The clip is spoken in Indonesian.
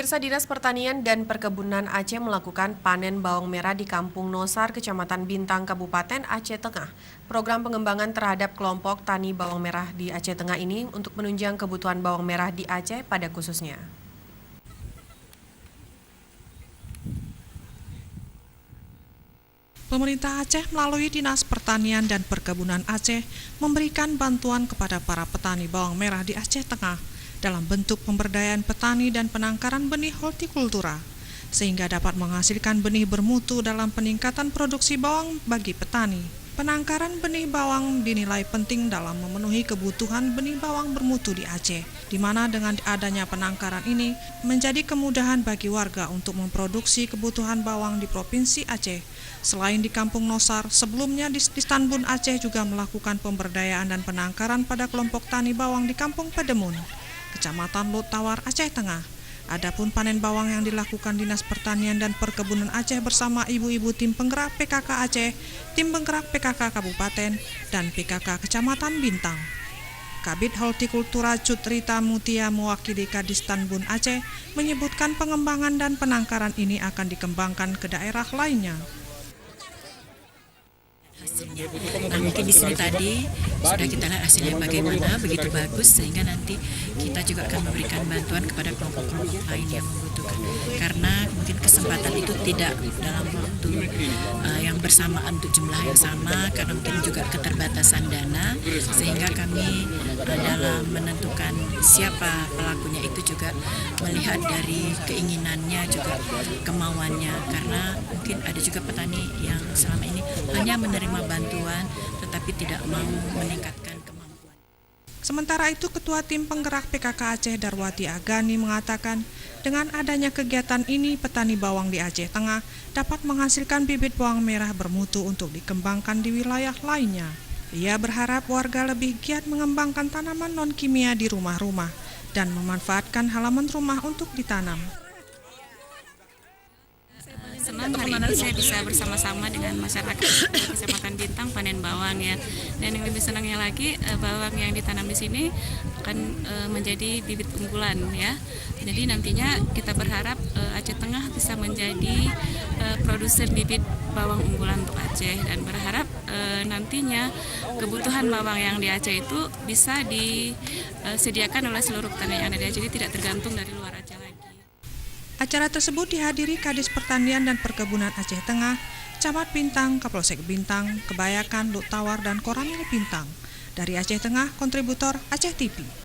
Pemirsa, Dinas Pertanian dan Perkebunan Aceh melakukan panen bawang merah di Kampung Nosar, Kecamatan Bintang, Kabupaten Aceh Tengah. Program pengembangan terhadap kelompok tani bawang merah di Aceh Tengah ini untuk menunjang kebutuhan bawang merah di Aceh pada khususnya. Pemerintah Aceh melalui Dinas Pertanian dan Perkebunan Aceh memberikan bantuan kepada para petani bawang merah di Aceh Tengah dalam bentuk pemberdayaan petani dan penangkaran benih hortikultura, sehingga dapat menghasilkan benih bermutu dalam peningkatan produksi bawang bagi petani. Penangkaran benih bawang dinilai penting dalam memenuhi kebutuhan benih bawang bermutu di Aceh, di mana dengan adanya penangkaran ini menjadi kemudahan bagi warga untuk memproduksi kebutuhan bawang di Provinsi Aceh. Selain di Kampung Nosar, sebelumnya di Stanbun Aceh juga melakukan pemberdayaan dan penangkaran pada kelompok tani bawang di Kampung Pedemun, Kecamatan Lut Tawar, Aceh Tengah. Adapun panen bawang yang dilakukan Dinas Pertanian dan Perkebunan Aceh bersama ibu-ibu tim penggerak PKK Aceh, tim penggerak PKK Kabupaten, dan PKK Kecamatan Bintang. Kabid Hortikultura Cut Rita Mutia mewakili Kadis Stanbun Aceh menyebutkan pengembangan dan penangkaran ini akan dikembangkan ke daerah lainnya. Hasilnya. Nah, mungkin di sini tadi sudah kita lihat hasilnya bagaimana, begitu bagus sehingga nanti kita juga akan memberikan bantuan kepada kelompok-kelompok lain yang membutuhkan. Karena mungkin kesempatan itu tidak dalam waktu yang bersamaan untuk jumlah yang sama, karena mungkin juga keterbatasan dana, sehingga kami dalam menentukan siapa pelakunya itu juga melihat dari keinginannya juga kemauannya, karena mungkin ada juga petani yang selama ini hanya menerima bantuan tetapi tidak mau meningkatkan kemampuan. Sementara itu, Ketua Tim Penggerak PKK Aceh Darwati Agani mengatakan dengan adanya kegiatan ini petani bawang di Aceh Tengah dapat menghasilkan bibit bawang merah bermutu untuk dikembangkan di wilayah lainnya. Ia berharap warga lebih giat mengembangkan tanaman non-kimia di rumah-rumah dan memanfaatkan halaman rumah untuk ditanam. Senang hari ini saya bisa bersama-sama dengan masyarakat Kecamatan Bintang panen bawang ya. Dan yang lebih senangnya lagi bawang yang ditanam di sini akan menjadi bibit unggulan ya. Jadi nantinya kita berharap Aceh Tengah bisa menjadi produsen bibit bawang unggulan untuk Aceh, dan berharap nantinya kebutuhan bawang yang di Aceh itu bisa disediakan oleh seluruh petani yang ada di Aceh, jadi tidak tergantung dari luar Aceh lagi. Acara tersebut dihadiri Kadis Pertanian dan Perkebunan Aceh Tengah, Camat Bintang, Kapolsek Bintang, Kebayakan, Lut Tawar, dan Koramil Bintang. Dari Aceh Tengah, kontributor Aceh TV.